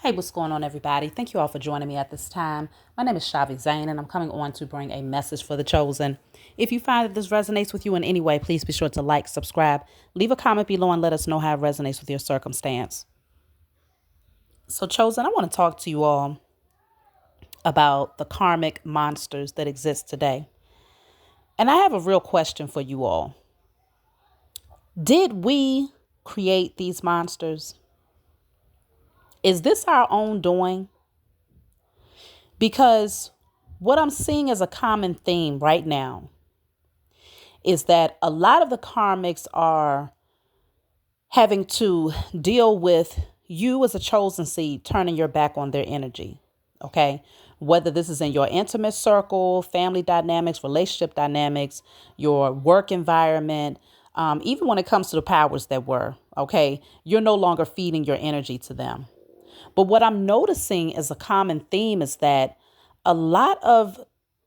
Hey, what's going on, everybody? Thank you all for joining me at this time. My name is Shavi Zain, and I'm coming on to bring a message for the chosen. If you find that this resonates with you in any way, please be sure to like, subscribe, leave a comment below, and let us know how it resonates with your circumstance. So, chosen, I want to talk to you all about the karmic monsters that exist today. And I have a real question for you all. Did we create these monsters? Is this our own doing? Because what I'm seeing as a common theme right now is that a lot of the karmics are having to deal with you as a chosen seed turning your back on their energy. Okay. Whether this is in your intimate circle, family dynamics, relationship dynamics, your work environment, even when it comes to the powers that were, okay, you're no longer feeding your energy to them. But what I'm noticing as a common theme is that a lot of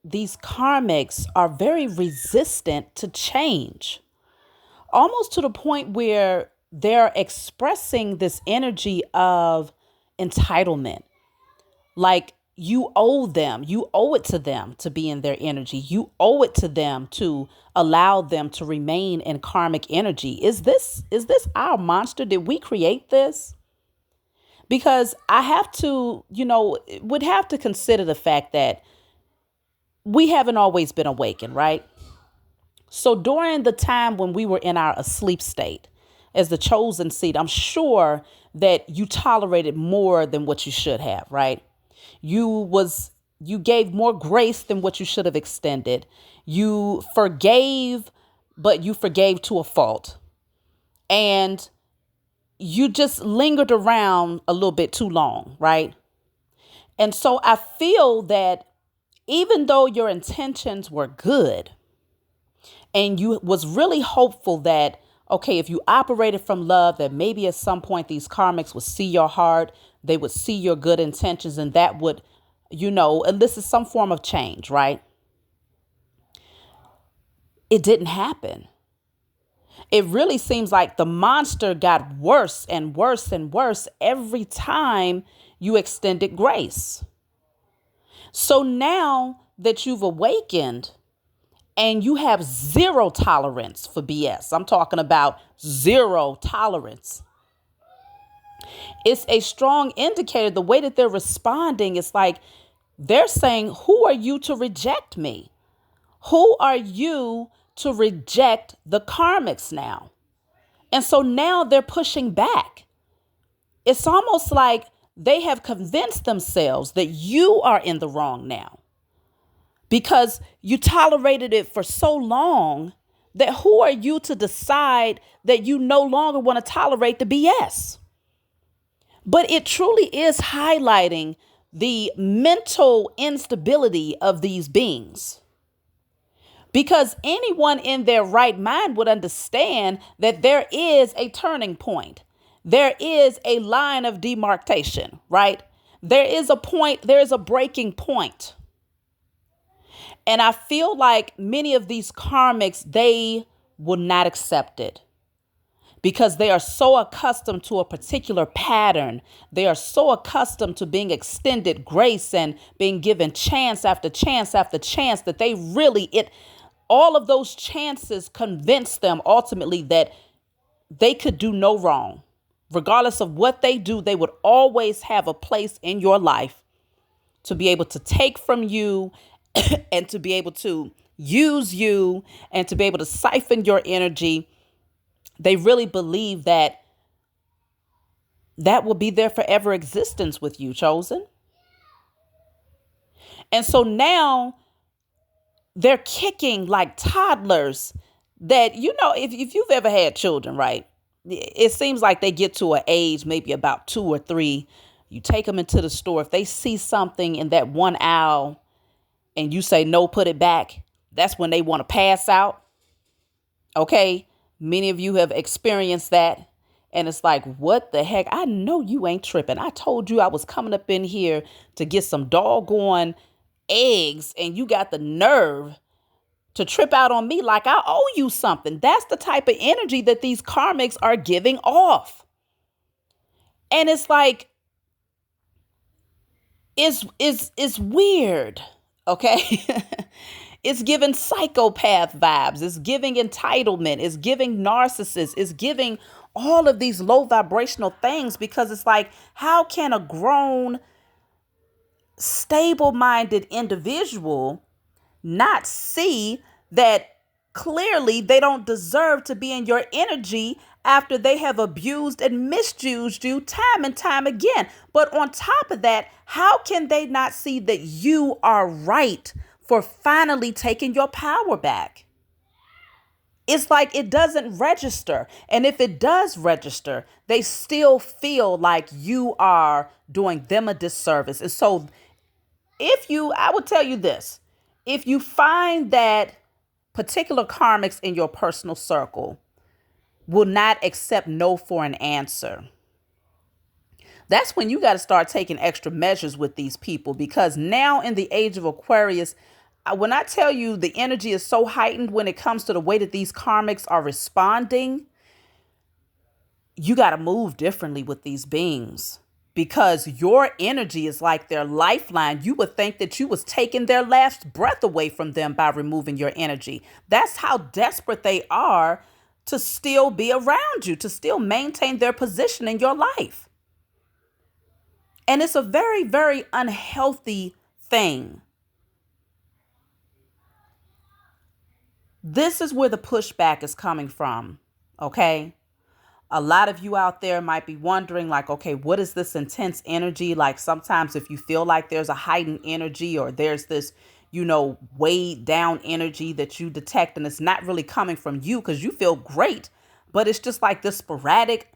these karmics are very resistant to change, almost to the point where they're expressing this energy of entitlement. Like you owe them, you owe it to them to be in their energy. You owe it to them to allow them to remain in karmic energy. Is this our monster? Did we create this? Because I have to, would have to consider the fact that we haven't always been awakened, right? So during the time when we were in our asleep state as the chosen seed, I'm sure that you tolerated more than what you should have, right? You gave more grace than what you should have extended. You forgave, but you forgave to a fault. And you just lingered around a little bit too long, right? And so I feel that even though your intentions were good and you was really hopeful that, okay, if you operated from love, that maybe at some point these karmics would see your heart, they would see your good intentions, and that would, elicit some form of change, right? It didn't happen. It really seems like the monster got worse and worse and worse every time you extended grace. So now that you've awakened and you have zero tolerance for BS, I'm talking about zero tolerance. It's a strong indicator. The way that they're responding is like they're saying, who are you to reject me? Who are you to reject the karmics now? And so now they're pushing back. It's almost like they have convinced themselves that you are in the wrong now because you tolerated it for so long that who are you to decide that you no longer want to tolerate the BS? But it truly is highlighting the mental instability of these beings. Because anyone in their right mind would understand that there is a turning point. There is a line of demarcation, right? There is a point, there is a breaking point. And I feel like many of these karmics, they will not accept it because they are so accustomed to a particular pattern. They are so accustomed to being extended grace and being given chance after chance after chance that they really, all of those chances convince them ultimately that they could do no wrong. Regardless of what they do, they would always have a place in your life to be able to take from you and to be able to use you and to be able to siphon your energy. They really believe that that will be their forever existence with you, chosen. And so now they're kicking like toddlers that, if you've ever had children, right? It seems like they get to an age, maybe about 2 or 3. You take them into the store. If they see something in that one aisle and you say, no, put it back, that's when they want to pass out. Okay. Many of you have experienced that. And it's like, what the heck? I know you ain't tripping. I told you I was coming up in here to get some doggone eggs and you got the nerve to trip out on me like I owe you something. That's the type of energy that these karmics are giving off. And it's like, is weird. Okay. It's giving psychopath vibes. It's giving entitlement. It's giving narcissist. It's giving all of these low vibrational things, because it's like, how can a grown, stable minded individual not see that clearly they don't deserve to be in your energy after they have abused and misused you time and time again? But on top of that, how can they not see that you are right for finally taking your power back? It's like it doesn't register. And if it does register, they still feel like you are doing them a disservice. And so I would tell you this, if you find that particular karmics in your personal circle will not accept no for an answer, that's when you got to start taking extra measures with these people. Because now in the age of Aquarius, when I tell you the energy is so heightened when it comes to the way that these karmics are responding, you got to move differently with these beings, because your energy is like their lifeline. You would think that you was taking their last breath away from them by removing your energy. That's how desperate they are to still be around you, to still maintain their position in your life. And it's a very, very unhealthy thing. This is where the pushback is coming from, okay? A lot of you out there might be wondering, like, okay, what is this intense energy? Like, sometimes if you feel like there's a heightened energy, or there's this, weighed down energy that you detect, and it's not really coming from you because you feel great, but it's just like this sporadic,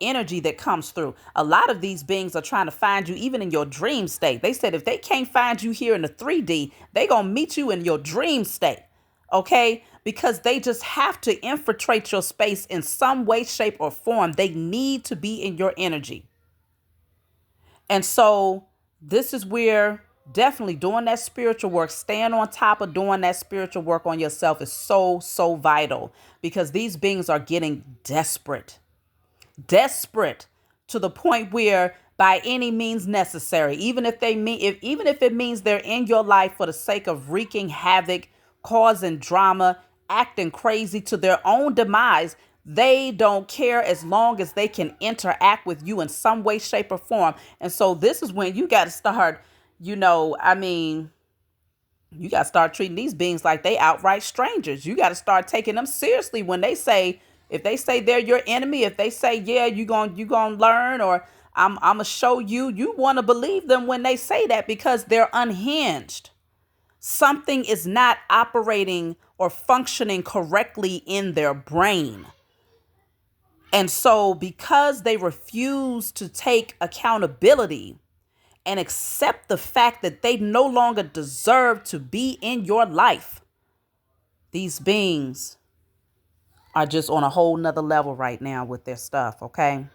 energy that comes through. A lot of these beings are trying to find you even in your dream state. They said if they can't find you here in the 3D, they gonna meet you in your dream state. Okay, because they just have to infiltrate your space in some way, shape, or form. They need to be in your energy. And so this is where definitely doing that spiritual work, staying on top of doing that spiritual work on yourself is so, so vital, because these beings are getting desperate to the point where by any means necessary, even if it means they're in your life for the sake of wreaking havoc, causing drama, acting crazy to their own demise, they don't care as long as they can interact with you in some way, shape, or form. And so this is when you got to start, you got to start treating these beings like they outright strangers. You got to start taking them seriously when if they say they're your enemy, if they say, yeah, you going to learn, or I'm going to show you, you want to believe them when they say that, because they're unhinged. Something is not operating or functioning correctly in their brain. And so because they refuse to take accountability and accept the fact that they no longer deserve to be in your life, these beings are just on a whole nother level right now with their stuff, okay?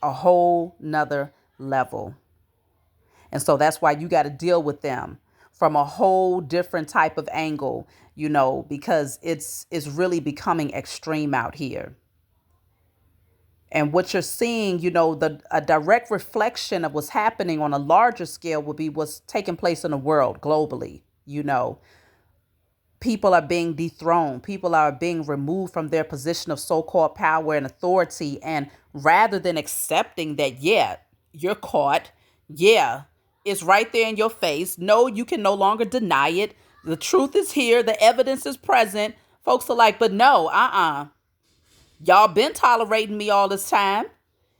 A whole nother level. And so that's why you got to deal with them from a whole different type of angle, because it's really becoming extreme out here. And what you're seeing, a direct reflection of what's happening on a larger scale would be what's taking place in the world globally. People are being dethroned. People are being removed from their position of so-called power and authority. And rather than accepting that, yeah, you're caught, yeah, it's right there in your face. No, you can no longer deny it. The truth is here. The evidence is present. Folks are like, but no, y'all been tolerating me all this time.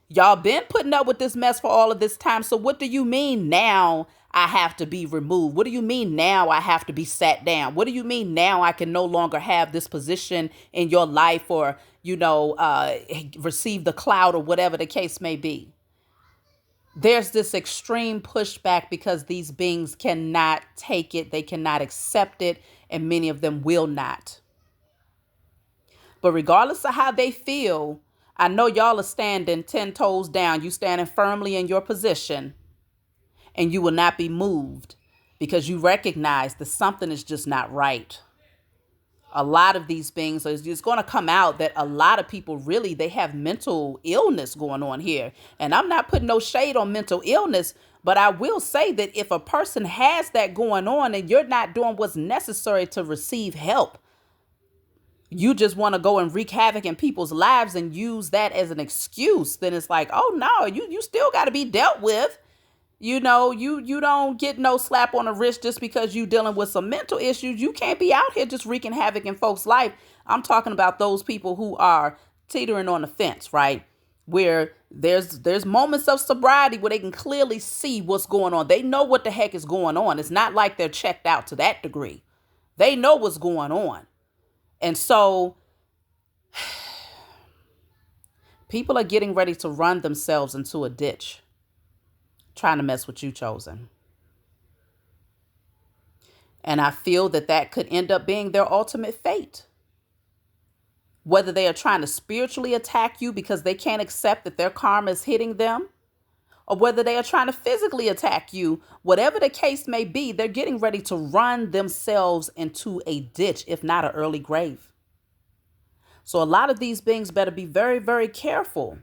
Y'all been putting up with this mess for all of this time. So what do you mean now I have to be removed? What do you mean now I have to be sat down? What do you mean now I can no longer have this position in your life, or, receive the clout, or whatever the case may be? There's this extreme pushback because these beings cannot take it. They cannot accept it. And many of them will not. But regardless of how they feel, I know y'all are standing 10 toes down. You standing firmly in your position, and you will not be moved because you recognize that something is just not right. A lot of these things, it's going to come out that a lot of people really, they have mental illness going on here. And I'm not putting no shade on mental illness, but I will say that if a person has that going on and you're not doing what's necessary to receive help, you just want to go and wreak havoc in people's lives and use that as an excuse, then it's like, oh no, you still got to be dealt with. You know, you don't get no slap on the wrist just because you dealing with some mental issues. You can't be out here just wreaking havoc in folks' life. I'm talking about those people who are teetering on the fence, right? Where there's moments of sobriety where they can clearly see what's going on. They know what the heck is going on. It's not like they're checked out to that degree. They know what's going on. And so people are getting ready to run themselves into a ditch, trying to mess with you, chosen. And I feel that that could end up being their ultimate fate. Whether they are trying to spiritually attack you because they can't accept that their karma is hitting them, or whether they are trying to physically attack you, whatever the case may be, they're getting ready to run themselves into a ditch, if not an early grave. So a lot of these beings better be very, very careful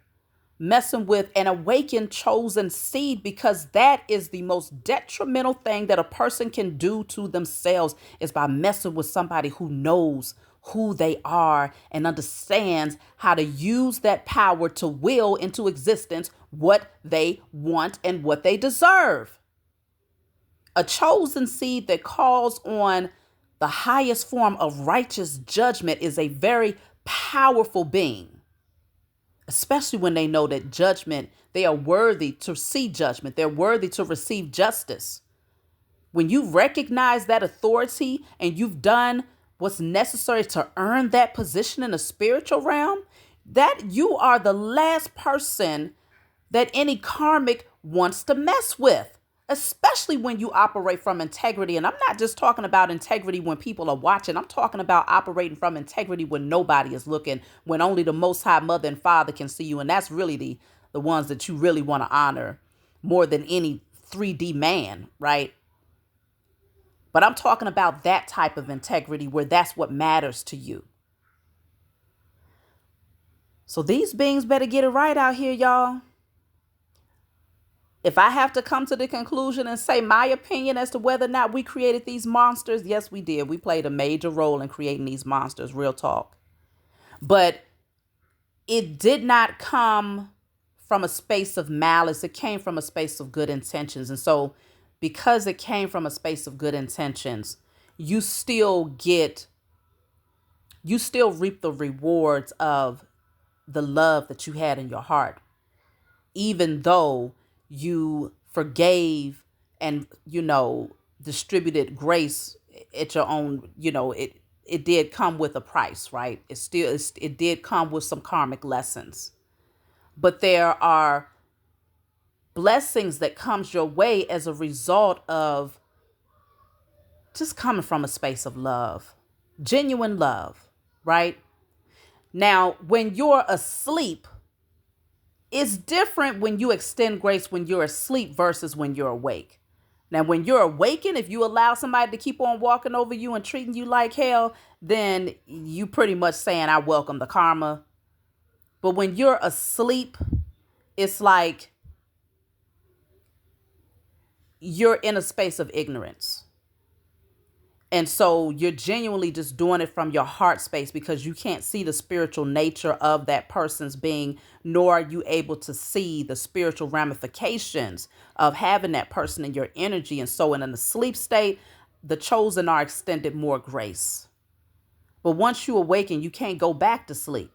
messing with an awakened chosen seed, because that is the most detrimental thing that a person can do to themselves, is by messing with somebody who knows who they are and understands how to use that power to will into existence what they want and what they deserve. A chosen seed that calls on the highest form of righteous judgment is a very powerful being, especially when they know that judgment, they are worthy to see judgment. They're worthy to receive justice. When you recognize that authority and you've done what's necessary to earn that position in the spiritual realm, that you are the last person that any karmic wants to mess with, especially when you operate from integrity. And I'm not just talking about integrity when people are watching. I'm talking about operating from integrity when nobody is looking, when only the Most High Mother and Father can see you. And that's really the ones that you really want to honor more than any 3D man, right? But I'm talking about that type of integrity where that's what matters to you. So these beings better get it right out here, y'all. If I have to come to the conclusion and say my opinion as to whether or not we created these monsters, yes, we did. We played a major role in creating these monsters, real talk. But it did not come from a space of malice. It came from a space of good intentions. And so because it came from a space of good intentions, you still reap the rewards of the love that you had in your heart, even though you forgave and, distributed grace at your own, it did come with a price, right? It did come with some karmic lessons, but there are blessings that comes your way as a result of just coming from a space of love, genuine love, right? Now, when you're asleep, it's different when you extend grace when you're asleep versus when you're awake. Now, when you're awakened, if you allow somebody to keep on walking over you and treating you like hell, then you pretty much saying, I welcome the karma. But when you're asleep, it's like you're in a space of ignorance. And so you're genuinely just doing it from your heart space because you can't see the spiritual nature of that person's being, nor are you able to see the spiritual ramifications of having that person in your energy. And so in a sleep state, the chosen are extended more grace. But once you awaken, you can't go back to sleep.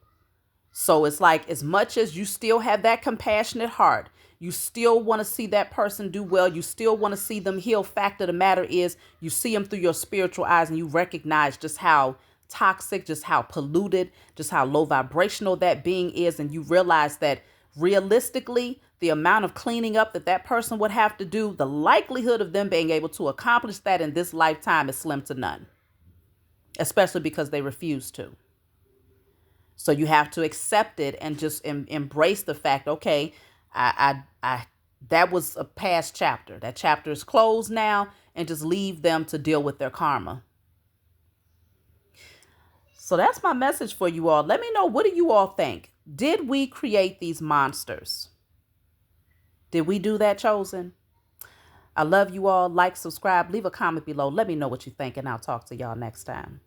So it's like, as much as you still have that compassionate heart, you still want to see that person do well, you still want to see them heal. Fact of the matter is, you see them through your spiritual eyes and you recognize just how toxic, just how polluted, just how low vibrational that being is. And you realize that realistically, the amount of cleaning up that person would have to do, the likelihood of them being able to accomplish that in this lifetime is slim to none, especially because they refuse to. So you have to accept it and just embrace the fact, okay, I that was a past chapter. That chapter is closed now, and just leave them to deal with their karma. So that's my message for you all. Let me know, what do you all think? Did we create these monsters? Did we do that, Chosen? I love you all. Like, subscribe, leave a comment below. Let me know what you think, and I'll talk to y'all next time.